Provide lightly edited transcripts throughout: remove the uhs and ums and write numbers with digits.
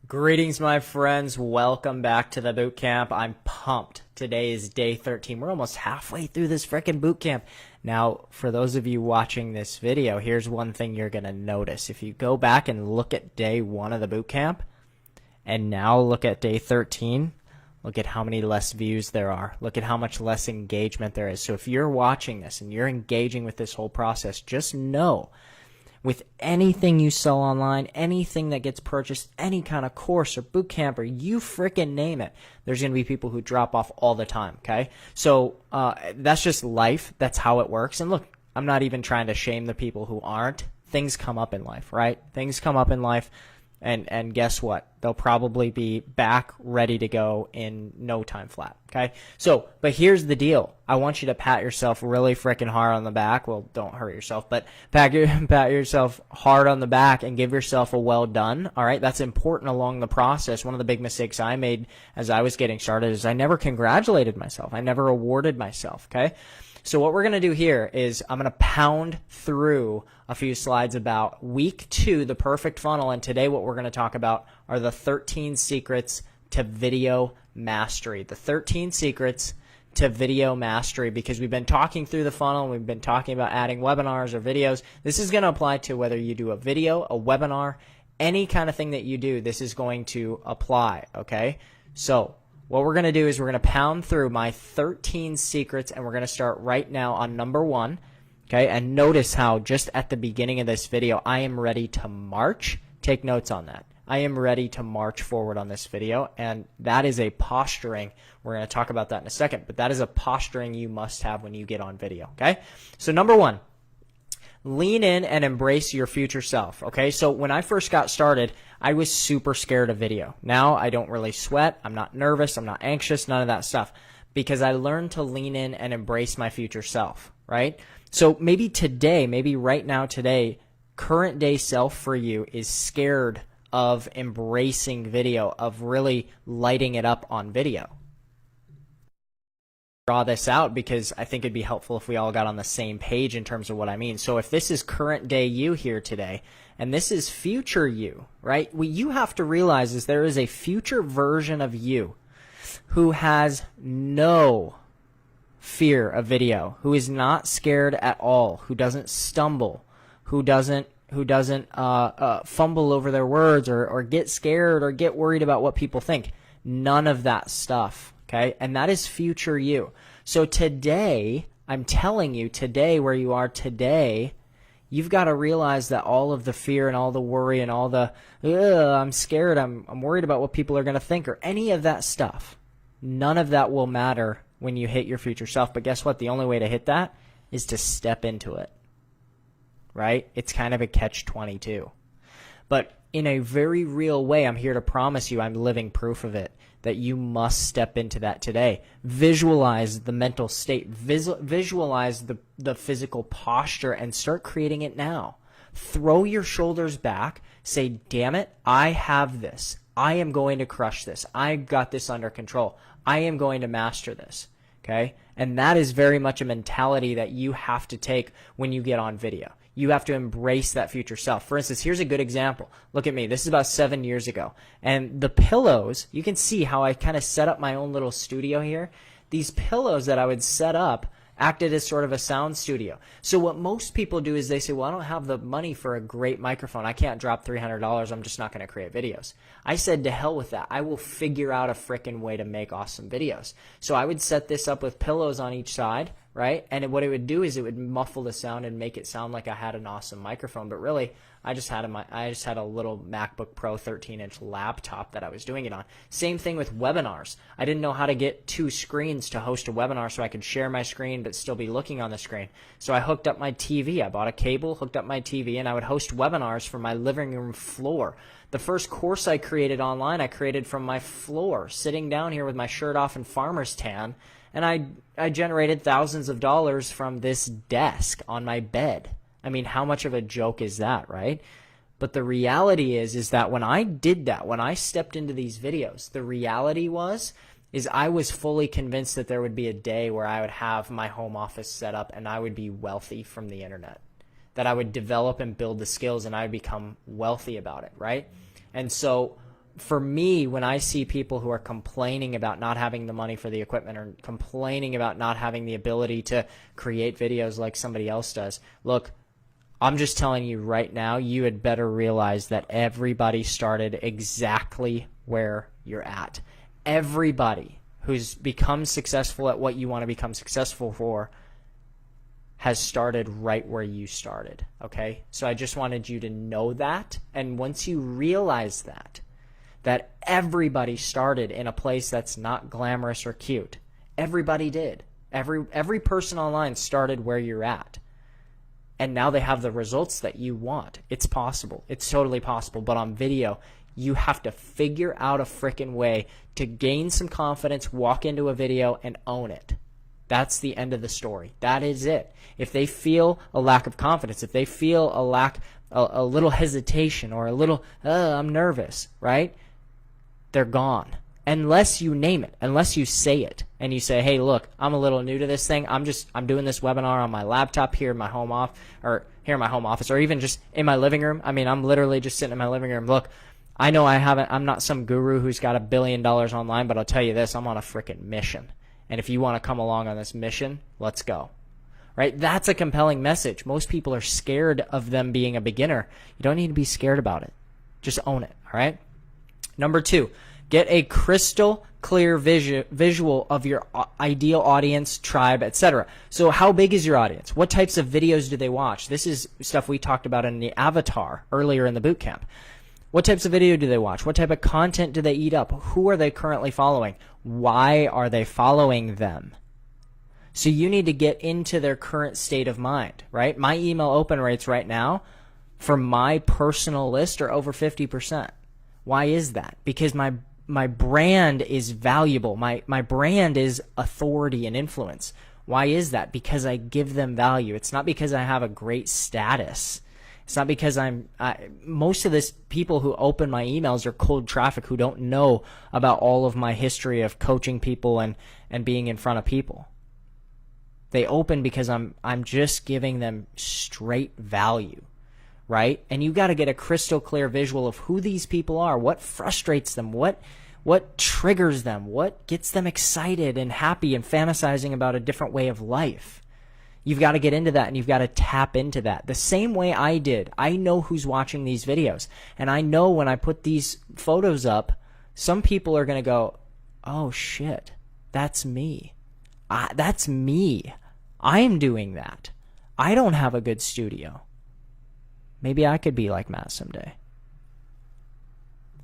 Greetings, my friends. Welcome back to the boot camp. I'm pumped. Today is day 13. We're almost halfway through this freaking boot camp. Now, for those of you watching this video, here's one thing you're going to notice. If you go back and look at day 1 of the boot camp and now look at day 13, look at how many less views there are. Look at how much less engagement there is. So if you're watching this and you're engaging with this whole process, just know with anything you sell online, anything that gets purchased, any kind of course or boot camp or you freaking name it, there's going to be people who drop off all the time, okay? So that's just life. That's how it works. And look, I'm not even trying to shame the people who aren't. Things come up in life, right? Things come up in life. And guess what? They'll probably be back ready to go in no time flat, okay? So, but here's the deal. I want you to pat yourself really freaking hard on the back. Well, don't hurt yourself, but pat yourself hard on the back and give yourself a well done, all right? That's important along the process. One of the big mistakes I made as I was getting started is I never congratulated myself. I never awarded myself, okay? So what we're going to do here is I'm going to pound through a few slides about week 2, the perfect funnel. And today what we're going to talk about are the 13 secrets to video mastery. The 13 secrets to video mastery, because we've been talking through the funnel and we've been talking about adding webinars or videos. This is going to apply to whether you do a video, a webinar, any kind of thing that you do. This is going to apply, okay? So what we're going to do is we're going to pound through my 13 secrets, and we're going to start right now on number 1. Okay, and notice how just at the beginning of this video, I am ready to march. Take notes on that. I am ready to march forward on this video, and that is a posturing. We're going to talk about that in a second, but that is a posturing you must have when you get on video, okay? So number 1, lean in and embrace your future self, okay? So when I first got started, I was super scared of video. Now I don't really sweat. I'm not nervous. I'm not anxious, none of that stuff, because I learned to lean in and embrace my future self, right? So maybe today, maybe right now today, current day self for you is scared of embracing video, of really lighting it up on video. Draw this out because I think it'd be helpful if we all got on the same page in terms of what I mean. So if this is current day you here today, and this is future you, right? What you have to realize is there is a future version of you who has no fear of video, who is not scared at all, who doesn't stumble, who doesn't fumble over their words or get scared or get worried about what people think. None of that stuff, okay? And that is future you. So today, I'm telling you, today, where you are today, you've got to realize that all of the fear and all the worry and all the, I'm scared, I'm worried about what people are going to think, or any of that stuff, none of that will matter when you hit your future self. But guess what? The only way to hit that is to step into it, right? It's kind of a catch-22. But in a very real way, I'm here to promise you, I'm living proof of it, that you must step into that today. Visualize the mental state, visualize the physical posture, and start creating it now. Throw your shoulders back, say, damn it, I have this. I am going to crush this. I've got this under control. I am going to master this, okay? And that is very much a mentality that you have to take when you get on video. You have to embrace that future self. For instance, here's a good example. Look at me. This is about 7 years ago. And the pillows, you can see how I kind of set up my own little studio here. These pillows that I would set up acted as sort of a sound studio. So what most people do is they say, well, I don't have the money for a great microphone. I can't drop $300. I'm just not going to create videos. I said, to hell with that. I will figure out a frickin' way to make awesome videos. So I would set this up with pillows on each side, right? And what it would do is it would muffle the sound and make it sound like I had an awesome microphone. But really, I just had a little MacBook Pro 13-inch laptop that I was doing it on. Same thing with webinars. I didn't know how to get 2 screens to host a webinar so I could share my screen but still be looking on the screen. So I hooked up my TV. I bought a cable, hooked up my TV, and I would host webinars from my living room floor. The first course I created online, I created from my floor, sitting down here with my shirt off and farmer's tan, and I generated thousands of dollars from this desk on my bed. I mean, how much of a joke is that, right? But the reality is that when I did that, when I stepped into these videos, the reality is I was fully convinced that there would be a day where I would have my home office set up and I would be wealthy from the internet, that I would develop and build the skills and I would become wealthy about it, right? And so for me, when I see people who are complaining about not having the money for the equipment or complaining about not having the ability to create videos like somebody else does, look, I'm just telling you right now, you had better realize that everybody started exactly where you're at. Everybody who's become successful at what you want to become successful for has started right where you started, okay? So I just wanted you to know that. And once you realize that everybody started in a place that's not glamorous or cute. Everybody did. Every person online started where you're at. And now they have the results that you want. It's possible. It's totally possible. But on video, you have to figure out a freaking way to gain some confidence, walk into a video, and own it. That's the end of the story. That is it. If they feel a lack of confidence, if they feel a little hesitation or a little, I'm nervous, right? They're gone. Unless you name it, unless you say it, and you say, hey, look, I'm a little new to this thing. I'm doing this webinar on my laptop here in my home office, or even just in my living room. I mean, I'm literally just sitting in my living room. Look, I know I'm not some guru who's got $1 billion online, but I'll tell you this, I'm on a freaking mission. And if you want to come along on this mission, let's go. Right? That's a compelling message. Most people are scared of them being a beginner. You don't need to be scared about it. Just own it. All right? Number 2, get a crystal clear visual of your ideal audience, tribe, etc. So how big is your audience? What types of videos do they watch? This is stuff we talked about in the avatar earlier in the bootcamp. What types of video do they watch? What type of content do they eat up? Who are they currently following? Why are they following them? So you need to get into their current state of mind, right? My email open rates right now for my personal list are over 50%. Why is that? Because my brand is valuable. My brand is authority and influence. Why is that? Because I give them value. It's not because I have a great status. It's not because most of this people who open my emails are cold traffic who don't know about all of my history of coaching people and being in front of people. They open because I'm just giving them straight value. Right? And you got to get a crystal clear visual of who these people are, what frustrates them, what triggers them, what gets them excited and happy and fantasizing about a different way of life. You've got to get into that, and you've got to tap into that. The same way I did. I know who's watching these videos, and I know when I put these photos up, some people are going to go, oh shit, that's me. That's me. I'm doing that. I don't have a good studio. Maybe I could be like Matt someday.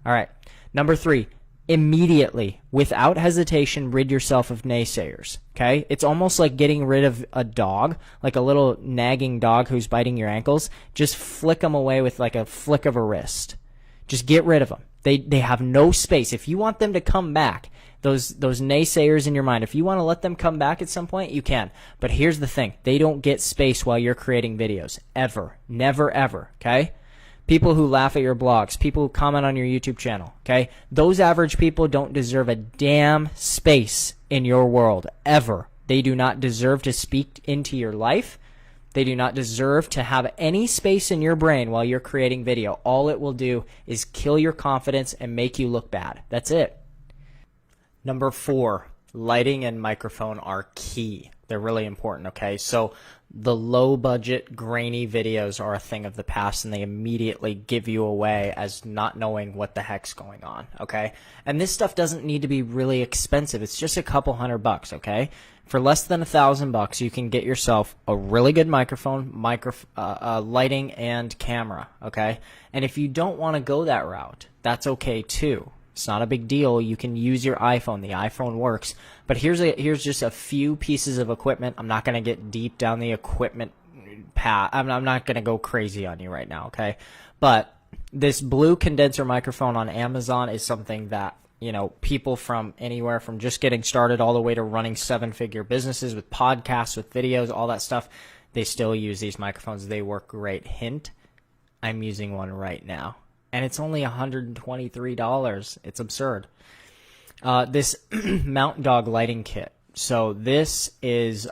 All right. Number 3, immediately, without hesitation, rid yourself of naysayers. Okay? It's almost like getting rid of a dog, like a little nagging dog who's biting your ankles. Just flick them away with like a flick of a wrist. Just get rid of them. They have no space. If you want them to come back, those naysayers in your mind, if you want to let them come back at some point, you can. But here's the thing. They don't get space while you're creating videos. Ever. Never, ever. Okay? People who laugh at your blogs. People who comment on your YouTube channel. Okay? Those average people don't deserve a damn space in your world. Ever. They do not deserve to speak into your life. They do not deserve to have any space in your brain while you're creating video. All it will do is kill your confidence and make you look bad. That's it. Number 4, lighting and microphone are key. They're really important, okay? So the low budget, grainy videos are a thing of the past, and they immediately give you away as not knowing what the heck's going on, okay? And this stuff doesn't need to be really expensive. It's just a couple $100, okay? For less than $1,000, you can get yourself a really good microphone, lighting, and camera, okay? And if you don't want to go that route, that's okay too. It's not a big deal. You can use your iPhone. The iPhone works. But here's just a few pieces of equipment. I'm not going to get deep down the equipment path. I'm not going to go crazy on you right now, okay? But this blue condenser microphone on Amazon is something that, you know, people from anywhere from just getting started all the way to running 7-figure businesses with podcasts, with videos, all that stuff, they still use these microphones. They work great. Hint, I'm using one right now. And it's only $123. It's absurd. This Mountain Dog lighting kit. So this is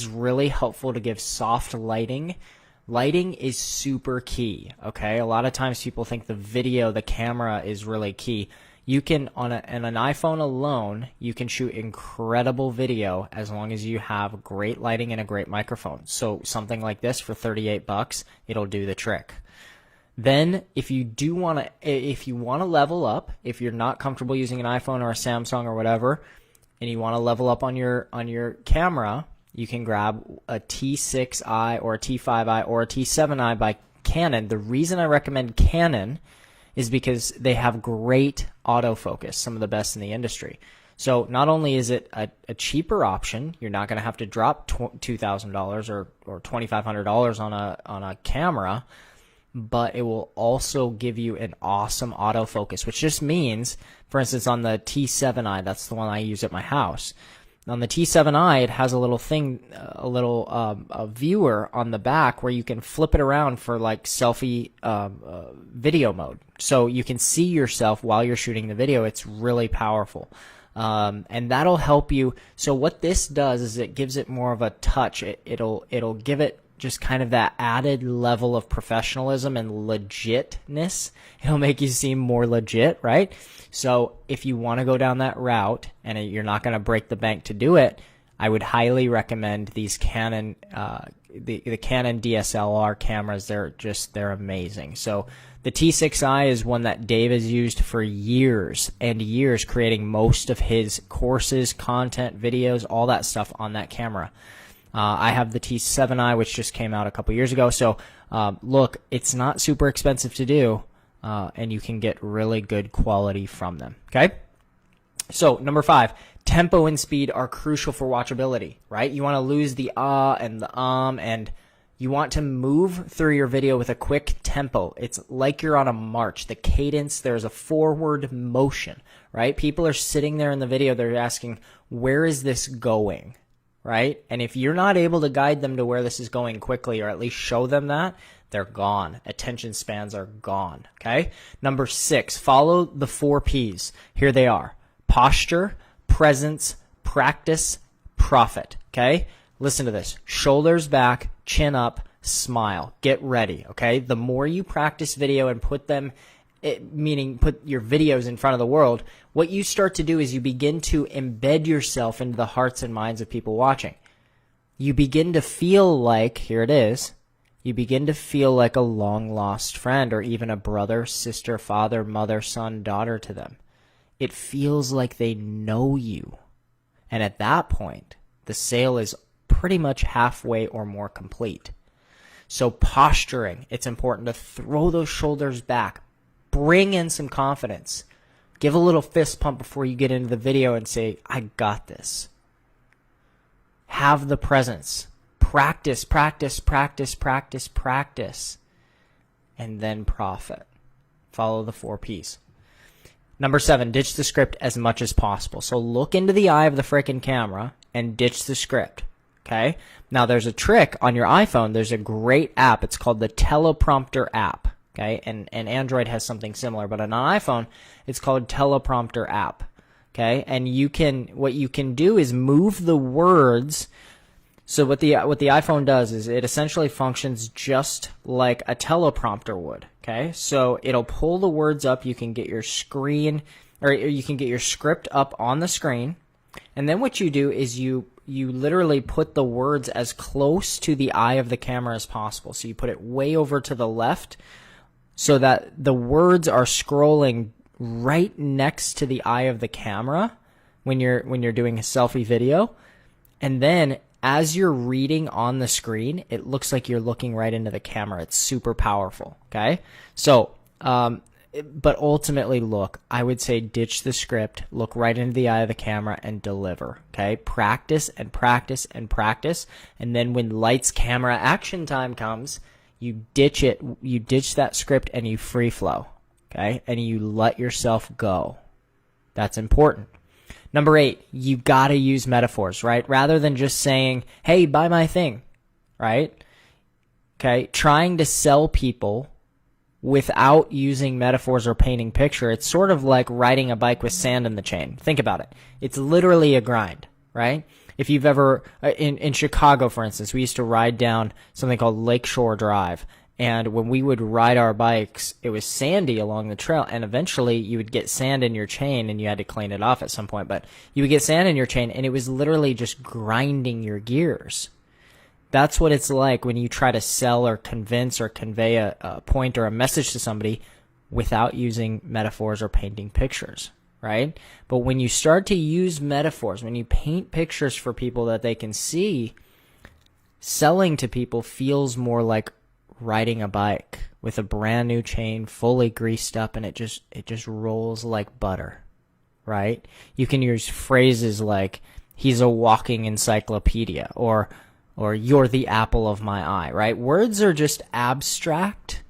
really helpful to give soft lighting Lighting is super key, okay? A lot of times people think the camera is really key. You can, on an iPhone alone, you can shoot incredible video as long as you have great lighting and a great microphone. So something like this for $38, it'll do the trick. Then if you want to level up, if you're not comfortable using an iPhone or a Samsung or whatever, and you want to level up on your camera, you can grab a T6i or a T5i or a T7i by Canon. The reason I recommend Canon is because they have great autofocus, some of the best in the industry. So not only is it a cheaper option, you're not going to have to drop $2,000 or $2,500 on a camera, but it will also give you an awesome autofocus, which just means, for instance, on the T7i, that's the one I use at my house. On the T7i, it has a little thing, a viewer on the back where you can flip it around for like selfie video mode. So you can see yourself while you're shooting the video. It's really powerful. And that'll help you. So what this does is it gives it more of a touch. It'll give it just kind of that added level of professionalism and legitness. It'll make you seem more legit, right? So if you want to go down that route and you're not going to break the bank to do it, I would highly recommend these Canon, the Canon DSLR cameras. They're amazing. So the T6i is one that Dave has used for years and years, creating most of his courses, content, videos, all that stuff on that camera. I have the T7i, which just came out a couple years ago. So look, it's not super expensive to do, and you can get really good quality from them. Okay. So number 5, tempo and speed are crucial for watchability, right? You want to lose the and the and you want to move through your video with a quick tempo. It's like you're on a march. The cadence, there's a forward motion, right? People are sitting there in the video. They're asking, where is this going? Right? And if you're not able to guide them to where this is going quickly, or at least show them that, they're gone. Attention spans are gone. Okay. Number 6, follow the 4 P's. Here they are: posture, presence, practice, profit. Okay. Listen to this: shoulders back, chin up, smile. Get ready. Okay. The more you practice video and put your videos in front of the world, what you start to do is you begin to embed yourself into the hearts and minds of people watching. You begin to feel like, here it is, you begin to feel like a long lost friend, or even a brother, sister, father, mother, son, daughter to them. It feels like they know you. And at that point, the sale is pretty much halfway or more complete. So posturing, it's important to throw those shoulders back. Bring in some confidence. Give a little fist pump before you get into the video and say, I got this. Have the presence. Practice, practice, practice, practice, practice. And then profit. Follow the 4 P's. Number 7, ditch the script as much as possible. So look into the eye of the frickin' camera and ditch the script. Okay? Now there's a trick on your iPhone. There's a great app. It's called the teleprompter app. Okay, and Android has something similar, but on an iPhone, it's called teleprompter app. Okay, and what you can do is move the words. So what the iPhone does is it essentially functions just like a teleprompter would. Okay, so it'll pull the words up. You can get your screen, or you can get your script up on the screen, and then what you do is you literally put the words as close to the eye of the camera as possible. So you put it way over to the left, so that the words are scrolling right next to the eye of the camera when you're doing a selfie video. And then as you're reading on the screen, it looks like you're looking right into the camera. It's super powerful. Okay. So, but ultimately, look, I would say ditch the script, look right into the eye of the camera and deliver. Okay. Practice and practice and practice. And then when lights, camera, action time comes, you ditch that script and you free flow, okay? And you let yourself go. That's important. Number 8, you gotta use metaphors, right? Rather than just saying, hey, buy my thing, right? Okay, trying to sell people without using metaphors or painting picture, it's sort of like riding a bike with sand in the chain. Think about it. It's literally a grind, right? If you've ever, in Chicago, for instance, we used to ride down something called Lakeshore Drive. And when we would ride our bikes, it was sandy along the trail. And eventually you would get sand in your chain and you had to clean it off at some point. But you would get sand in your chain and it was literally just grinding your gears. That's what it's like when you try to sell or convince or convey a point or a message to somebody without using metaphors or painting pictures, right? But when you start to use metaphors, when you paint pictures for people that they can see, selling to people feels more like riding a bike with a brand new chain, fully greased up, and it just rolls like butter, right? You can use phrases like, he's a walking encyclopedia, or you're the apple of my eye, right? Words are just abstract.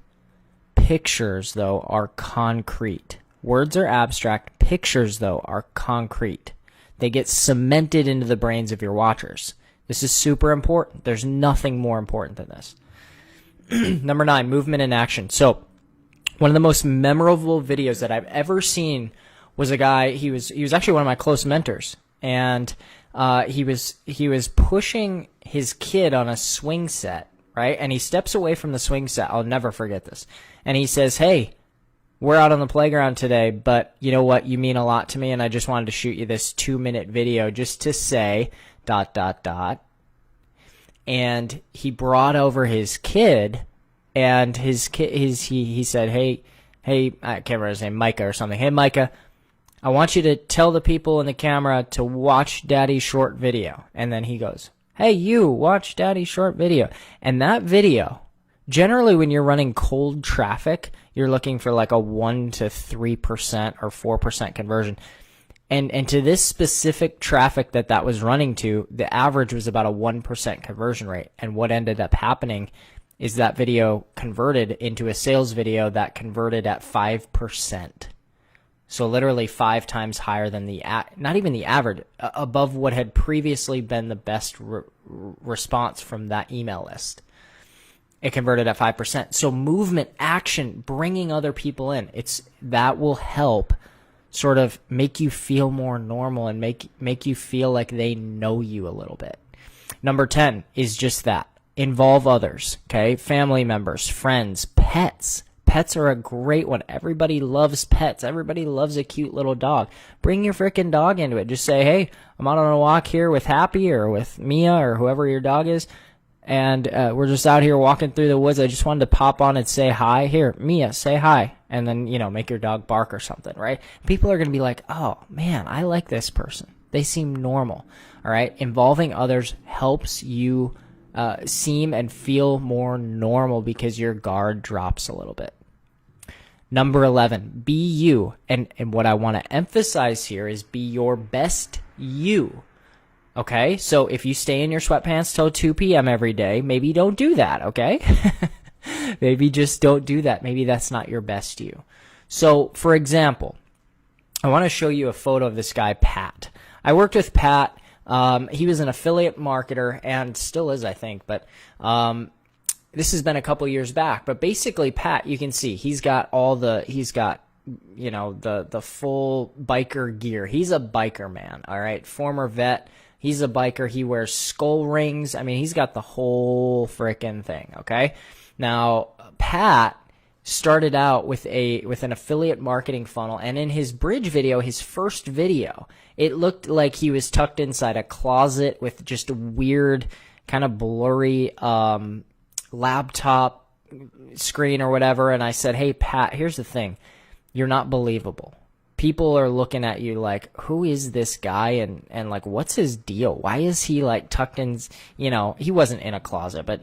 Pictures, though, are concrete. Words are abstract. Pictures, though, are concrete. They get cemented into the brains of your watchers. This is super important. There's nothing more important than this. Number 9, movement and action. So one of the most memorable videos that I've ever seen was a guy, he was actually one of my close mentors, and he was pushing his kid on a swing set, right? And he steps away from the swing set. I'll never forget this. And he says, "Hey, we're out on the playground today, but you know what? You mean a lot to me, and I just wanted to shoot you this 2-minute video just to say ... And he brought over his kid, and he said, hey, I can't remember his name, Micah or something. Hey, Micah, I want you to tell the people in the camera to watch Daddy's short video. And then he goes, hey, you, watch Daddy's short video. And that video, generally when you're running cold traffic, you're looking for like a 1 to 3% or 4% conversion. And to this specific traffic that was running to, the average was about a 1% conversion rate. And what ended up happening is that video converted into a sales video that converted at 5%. So literally 5 times higher than not even the average, above what had previously been the best response from that email list. It converted at 5%. So movement, action, bringing other people in, that will help sort of make you feel more normal and make you feel like they know you a little bit. Number 10 is just that. Involve others, okay? Family members, friends, pets. Pets are a great one. Everybody loves pets. Everybody loves a cute little dog. Bring your freaking dog into it. Just say, hey, I'm out on a walk here with Happy or with Mia or whoever your dog is, and we're just out here walking through the woods. I just wanted to pop on and say hi. Here, Mia, say hi. And then, make your dog bark or something, right? People are going to be like, oh, man, I like this person. They seem normal, all right? Involving others helps you seem and feel more normal because your guard drops a little bit. Number 11, be you. And what I want to emphasize here is be your best you. Okay? So if you stay in your sweatpants till 2 p.m. every day, maybe don't do that, okay? Maybe just don't do that. Maybe that's not your best you. So, for example, I want to show you a photo of this guy, Pat. I worked with Pat. He was an affiliate marketer and still is, I think, but this has been a couple years back. But basically, Pat, you can see he's got the full biker gear. He's a biker man, all right? Former vet. He's a biker. He wears skull rings. I mean, he's got the whole frickin' thing, okay? Now, Pat started out with an affiliate marketing funnel, and in his bridge video, his first video, it looked like he was tucked inside a closet with just a weird, kind of blurry laptop screen or whatever. And I said, hey, Pat, here's the thing. You're not believable. People are looking at you like, who is this guy? And like, what's his deal? Why is he like tucked in, he wasn't in a closet, but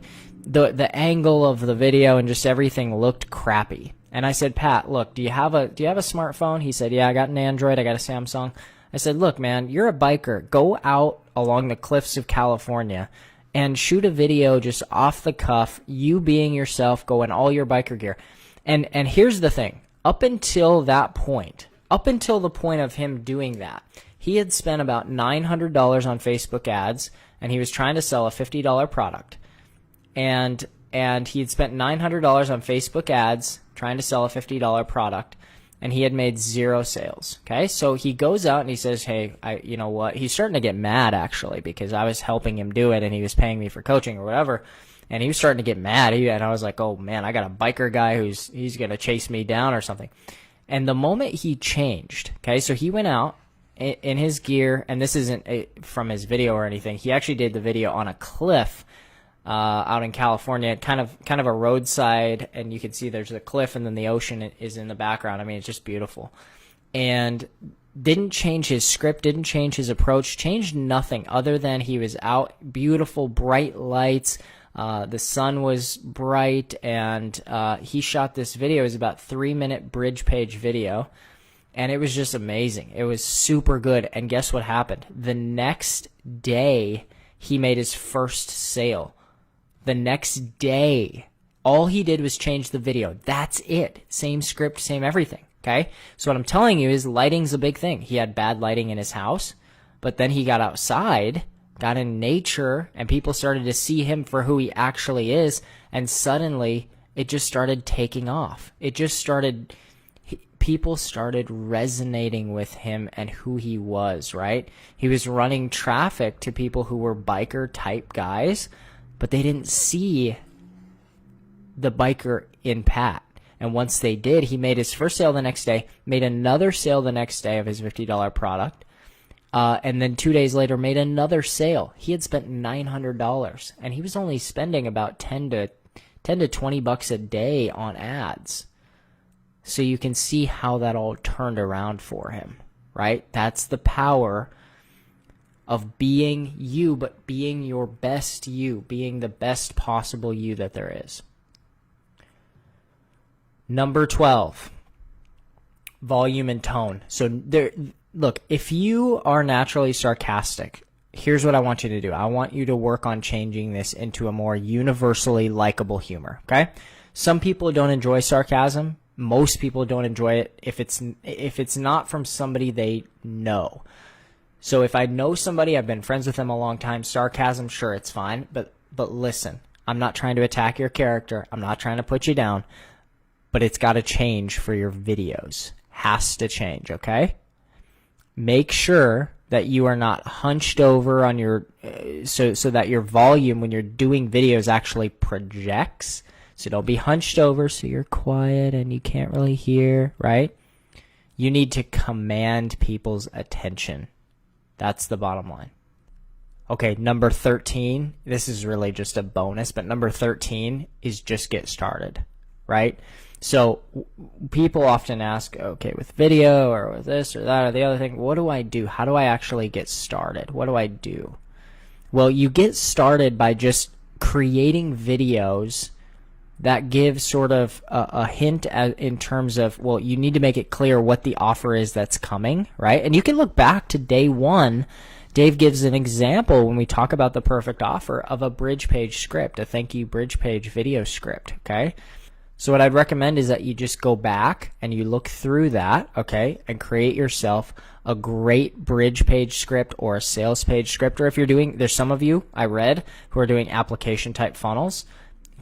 the angle of the video and just everything looked crappy. And I said, Pat, look, do you have a smartphone? He said, yeah, I got an Android. I got a Samsung. I said, look, man, you're a biker. Go out along the cliffs of California and shoot a video just off the cuff, you being yourself, go in all your biker gear. And here's the thing. Up until the point of him doing that, he had spent about $900 on Facebook ads, and he was trying to sell a $50 product. And he had spent $900 on Facebook ads trying to sell a $50 product. and he had made 0 sales. Okay, so he goes out and he says, hey, you know what? He's starting to get mad, actually, because I was helping him do it and he was paying me for coaching or whatever. And he was starting to get mad. And I was like, oh man, I got a biker guy he's going to chase me down or something. And the moment he changed, okay, so he went out in his gear, and this isn't from his video or anything. He actually did the video on a cliff out in California, kind of a roadside, and you can see there's a cliff and then the ocean is in the background. I mean, it's just beautiful. And didn't change his script, didn't change his approach, changed nothing other than he was out, beautiful, bright lights. The sun was bright, and he shot this video. It was about 3-minute bridge page video, and it was just amazing. It was super good. And guess what happened? The next day, he made his first sale. The next day, all he did was change the video. That's it. Same script, same everything. Okay? So what I'm telling you is lighting's a big thing. He had bad lighting in his house, but then he got outside, got in nature, and people started to see him for who he actually is, and suddenly it just started taking off. People started resonating with him and who he was, right? He was running traffic to people who were biker type guys, but they didn't see the biker in Pat. And once they did, he made his first sale the next day, made another sale the next day of his $50 product, and then 2 days later made another sale. He had spent $900, and he was only spending about 10 to $20 a day on ads. So you can see how that all turned around for him, right? That's the power of being you, but being your best you, being the best possible you that there is. Number 12, volume and tone. So look, if you are naturally sarcastic, here's what I want you to do. I want you to work on changing this into a more universally likable humor, okay? Some people don't enjoy sarcasm. Most people don't enjoy it if it's not from somebody they know. So if I know somebody, I've been friends with them a long time, sarcasm, sure, it's fine. But listen, I'm not trying to attack your character. I'm not trying to put you down. But it's got to change for your videos. Has to change, okay? Make sure that you are not hunched over on your so that your volume when you're doing videos actually projects. So don't be hunched over so you're quiet and you can't really hear, right? You need to command people's attention. That's the bottom line. Okay, number 13, this is really just a bonus, but number 13 is just get started, right? So people often ask, okay, with video or with this or that or the other thing, what do I do? How do I actually get started? What do I do? Well, you get started by just creating videos that give sort of a hint in terms of, well, you need to make it clear what the offer is that's coming, right? And you can look back to day one. Dave gives an example when we talk about the perfect offer of a bridge page script, a thank you bridge page video script, okay? So what I'd recommend is that you just go back and you look through that, okay, and create yourself a great bridge page script or a sales page script. Or if you're doing, there's some of you I read who are doing application type funnels.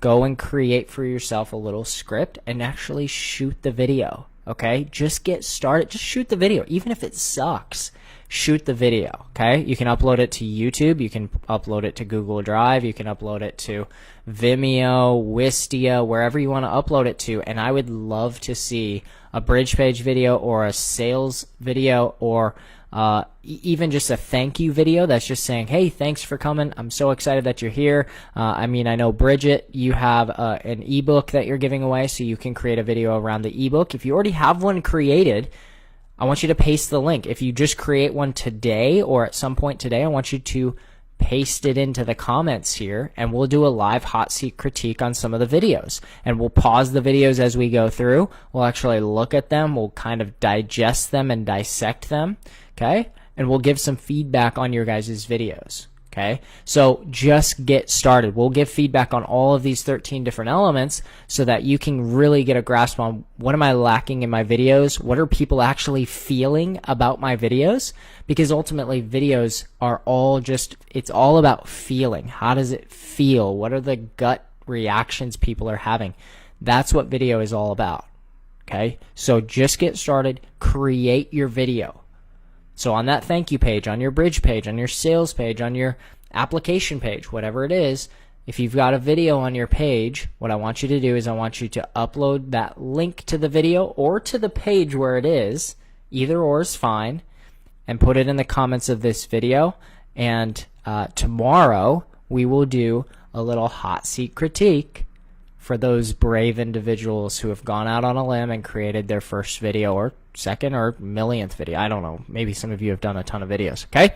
Go and create for yourself a little script and actually shoot the video, okay? Just get started. Just shoot the video. Even if it sucks, shoot the video, okay? You can upload it to YouTube. You can upload it to Google Drive. You can upload it to Vimeo, Wistia, wherever you want to upload it to. And I would love to see a bridge page video or a sales video or even just a thank you video that's just saying, hey, thanks for coming. I'm so excited that you're here. I know, Bridget, you have an ebook that you're giving away, so you can create a video around the ebook. If you already have one created, I want you to paste the link. If you just create one today or at some point today, I want you to paste it into the comments here, and we'll do a live hot seat critique on some of the videos. And we'll pause the videos as we go through. We'll actually look at them. We'll kind of digest them and dissect them. Okay, and we'll give some feedback on your guys' videos. Okay, so just get started. We'll give feedback on all of these 13 different elements so that you can really get a grasp on what am I lacking in my videos? What are people actually feeling about my videos? Because ultimately videos are all just, it's all about feeling. How does it feel? What are the gut reactions people are having? That's what video is all about. Okay, so just get started, create your video. So on that thank you page, on your bridge page, on your sales page, on your application page, whatever it is, if you've got a video on your page, what I want you to do is I want you to upload that link to the video or to the page where it is, either or is fine, and put it in the comments of this video. And tomorrow we will do a little hot seat critique for those brave individuals who have gone out on a limb and created their first video or second or millionth video. I don't know. Maybe some of you have done a ton of videos. Okay.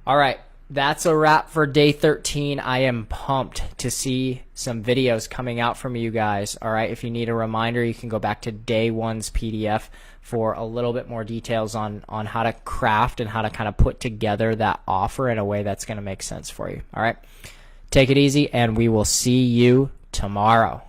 All right. That's a wrap for day 13. I am pumped to see some videos coming out from you guys. All right. If you need a reminder, you can go back to day 1's PDF for a little bit more details on how to craft and how to kind of put together that offer in a way that's going to make sense for you. All right. Take it easy, and we will see you tomorrow.